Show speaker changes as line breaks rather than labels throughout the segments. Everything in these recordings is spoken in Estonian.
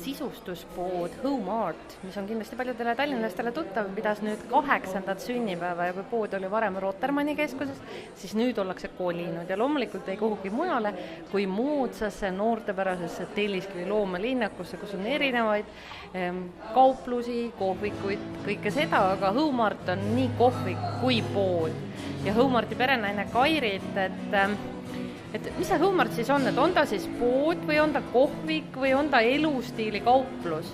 sisustuspood Home Art, mis on kindlasti paljudele tallinlastele tuttav, pidas nüüd 8. sünnipäeva ja kui pood oli varem Rotermanni keskuses, siis nüüd ollakse kolinud ja loomulikult ei kuhugi mujale kui moodsasse noortepärasesse Telliskivi loomelinnakusse, kus on erinevaid kauplusi, kohvikuid, kõike seda, aga Home Art on nii kohvik kui pood. Ja Home Arti perenaine Kairit, et mis see Home Art siis on, et on ta siis pood või on ta kohvik või on ta elustiili kauplus?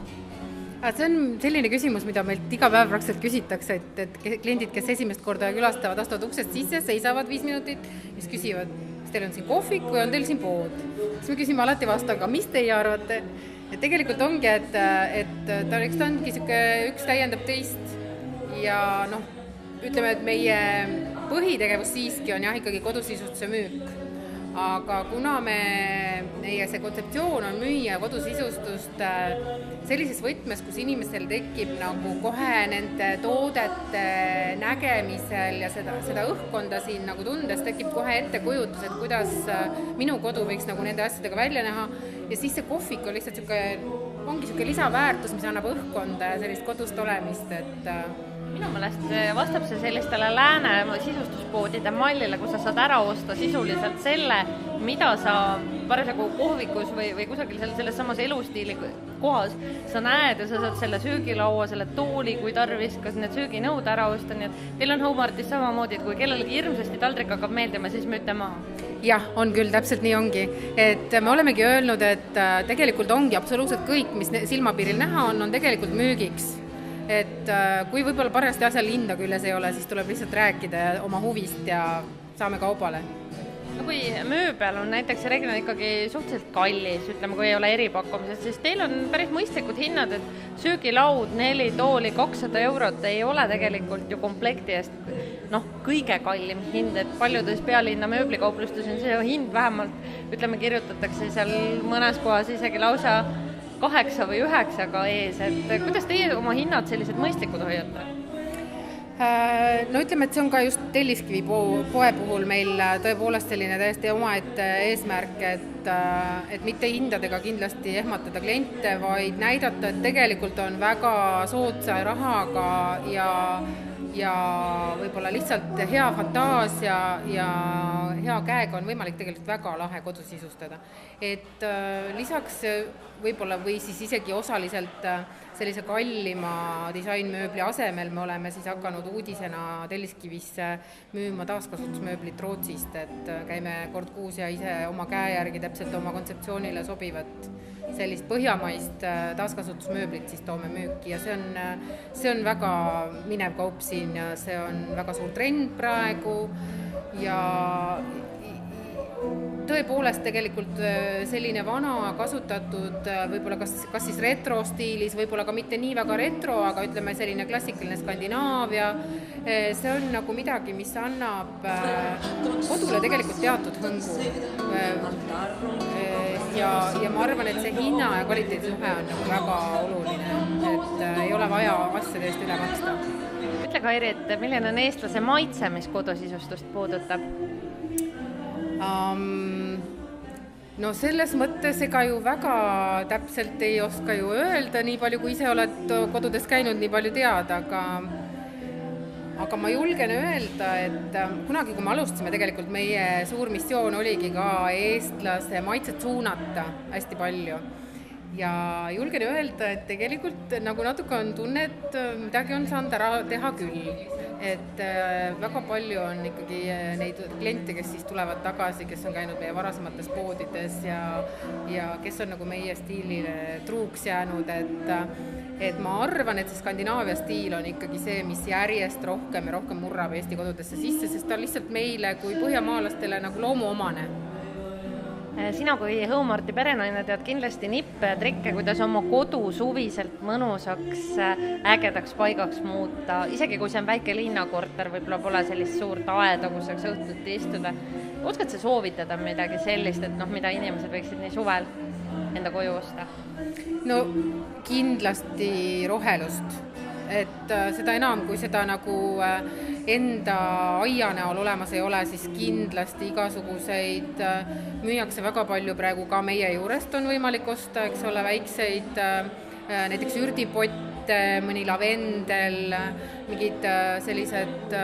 See on selline küsimus, mida meilt iga päev praktiliselt küsitakse, et kliendid, kes esimest korda külastavad, astuvad uksest sisse, seisavad 5 minutit, siis küsivad, kas teil on siin kohvik või on teil siin pood? Siis me küsime alati vastu, aga mis teie arvate? Et tegelikult ongi, et ta ongi üks täiendab teist ja ütleme, et meie põhitegevus siiski on ikkagi kodusisustuse müük. Aga kuna meie see kontseptsioon on müüa kodusisustust sellises võtmes, kus inimestel tekib nagu kohe nende toodete nägemisel ja seda õhkkonda siin nagu tundes tekib kohe ettekujutus, et kuidas minu kodu võiks nagu nende asjadega välja näha ja siis see kohvik on lihtsalt ongi lisaväärtus, mis annab õhkkonda ja sellist kodust olemist, et
minu meelest vastab see sellistele lääne sisustuspoodide mallile, kus sa saad ära osta sisuliselt selle, mida sa parasjagu kohvikus või kusagil selles samas elustiili kohas sa näed ja sa saad selle söögilaua, selle tooli, kui tarvis, kas need sööginõud ära osta, nii et teil on Home Artis samamoodi, et kui kellelegi hirmsasti taldrik hakkab meeldima, siis müüte maha.
Jah, on küll, täpselt nii ongi. Et me olemegi öelnud, et tegelikult ongi absoluutselt kõik, mis silmapiiril näha on tegelikult müügiks. Et kui võib-olla parajasti asjal hinda külles ei ole, siis tuleb lihtsalt rääkida oma huvist ja saame kaubale.
No kui mööbel on näiteks reeglina ikkagi suhteliselt kallis, ütleme, kui ei ole eripakkumised, siis teil on päris mõistlikud hinnad, et söögilaud 4 tooli 200 € ei ole tegelikult ju komplekti eest kõige kallim hind, et paljudes pealinna mööblikauplustes on see hind vähemalt, ütleme, kirjutatakse seal mõnes kohas isegi lausa 8 või 9 ees, et kuidas teie oma hinnad sellised mõistlikud hoiate?
No ütleme, et see on ka just Telliskivi poe puhul meil tõepoolest selline täiesti omaette eesmärk, et mitte hindadega kindlasti ehmatada kliente, vaid näidata, et tegelikult on väga soodsa rahaga ja võib-olla lihtsalt hea fantaasia ja hea käega on võimalik tegelikult väga lahe kodus sisustada. Et lisaks võib-olla või siis isegi osaliselt sellise kallima disainmööbli asemel me oleme siis hakanud uudisena Telliskivisse müüma taaskasutusmööblit Rootsist, et käime kord kuus ja ise oma käe järgi täpselt oma kontseptsioonile sobivat sellist põhjamaist taaskasutusmööblit siis toome müüki ja see on väga minev kaup siin ja see on väga suur trend praegu ja tõepoolest tegelikult selline vana kasutatud võib-olla kas siis retro stiilis, võib-olla ka mitte nii väga retro, aga ütleme selline klassikaline Skandinaavia, see on nagu midagi, mis annab kodule tegelikult teatud hõngu ja ma arvan, et see hinna ja kvaliteedisuhe on nagu väga oluline, et ei ole vaja asjade eest üle maksta.
Ütle Kairi, et milline on eestlase maitse, mis kodusisustust puudutab?
No selles mõttes ega ju väga täpselt ei oska ju öelda, nii palju kui ise oled kodudes käinud, nii palju tead, aga ma julgen öelda, et kunagi, kui me alustasime, tegelikult meie suur missioon oligi ka eestlase maitset suunata hästi palju. Ja julgen öelda, et tegelikult nagu natuke on tunne, et midagi on saanud ära teha küll. Et väga palju on ikkagi neid kliente, kes siis tulevad tagasi, kes on käinud meie varasemates poodides ja kes on nagu meie stiilile truuks jäänud, et ma arvan, et see Skandinaavia stiil on ikkagi see, mis järjest rohkem ja rohkem murrab Eesti kodudesse sisse, sest ta on lihtsalt meile kui põhjamaalastele nagu loomuomane.
Sina kui Home Arti perenaine tead kindlasti nippe ja trikke, kuidas oma kodu suviselt mõnusaks, ägedaks paigaks muuta. Isegi kui see on väike linnakorter, võib-olla pole sellist suurt aeda, kus saaks õhtuti istuda. Oskad sa soovitada midagi sellist, et mida inimesed võiksid nii suvel enda koju osta?
No kindlasti rohelust. et seda enam, kui seda nagu enda aia näol olemas ei ole, siis kindlasti igasuguseid müüakse väga palju praegu ka meie juurest on võimalik osta, eks ole, väikseid näiteks ürdipotte, mõni lavendel, mingid sellised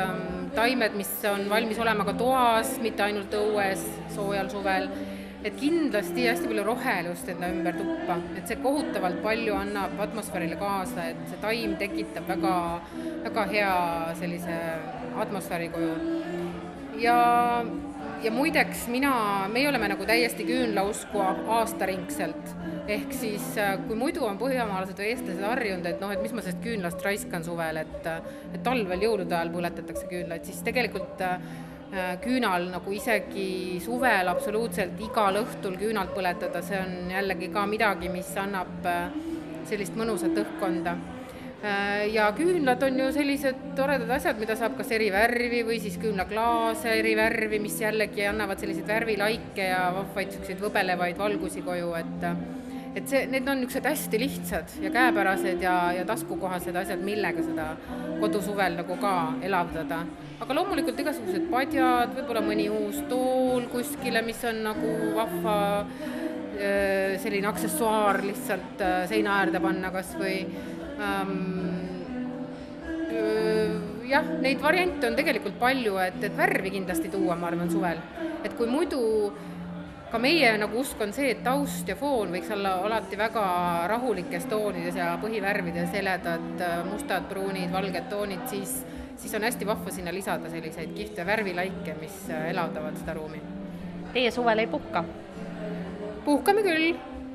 taimed, mis on valmis olema ka toas, mitte ainult õues, soojal suvel. Et kindlasti hästi palju rohelust enda ümber tuppa, et see kohutavalt palju annab atmosfäärile kaasa, et see taim tekitab väga, väga hea sellise atmosfääri koju. Ja muideks meie oleme nagu täiesti küünlausku aastaringselt, ehk siis kui muidu on põhjamaalased või eestlased harjunud, et mis ma sellest küünlast raiskan suvel, et talvel jõulude ajal põletatakse küünlaid, siis tegelikult küünal nagu isegi suvel absoluutselt igal õhtul küünalt põletada, see on jällegi ka midagi, mis annab sellist mõnusat õhkkonda. Ja küünlad on ju sellised toredad asjad, mida saab kas eri värvi või siis küünlaklaase eri värvi, mis jällegi annavad selliseid värvilaike ja vahvaid võbelevaid valgusi koju, et need on niisugused hästi lihtsad ja käepärased ja taskukohased asjad, millega seda kodusuvel nagu ka elavdada. Aga loomulikult igasugused padjad, võib-olla mõni uus tool kuskile, mis on nagu vahva selline aksessuaar lihtsalt seina äärde panna kas või jah, neid variante on tegelikult palju, et värvi kindlasti tuua, ma arvan, suvel. Et kui muidu ka meie nagu usk on see, et taust ja foon võiks olla alati väga rahulikes toonides ja põhivärvides, heledad, mustad, pruunid, valged toonid, siis on hästi vahva sinna lisada selliseid kihte värvilaike, mis elavdavad seda ruumi.
Teie suvel ei puhka?
Puhkame küll,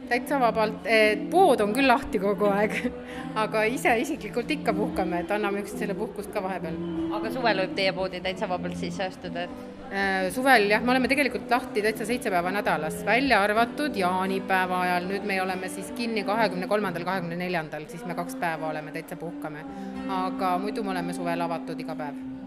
täitsa vabalt. Pood on küll lahti kogu aeg, aga ise isiklikult ikka puhkame, et anname üksteisele selle puhkust ka vahepeal.
Aga suvel võib teie poodi täitsa vabalt sisse astuda?
Suvel jah, me oleme tegelikult lahti täitsa 7 päeva nädalas, välja arvatud jaanipäeva ajal, nüüd me oleme siis kinni 23.–24., siis me 2 päeva oleme täitsa puhkame, aga muidu me oleme suvel avatud iga päev.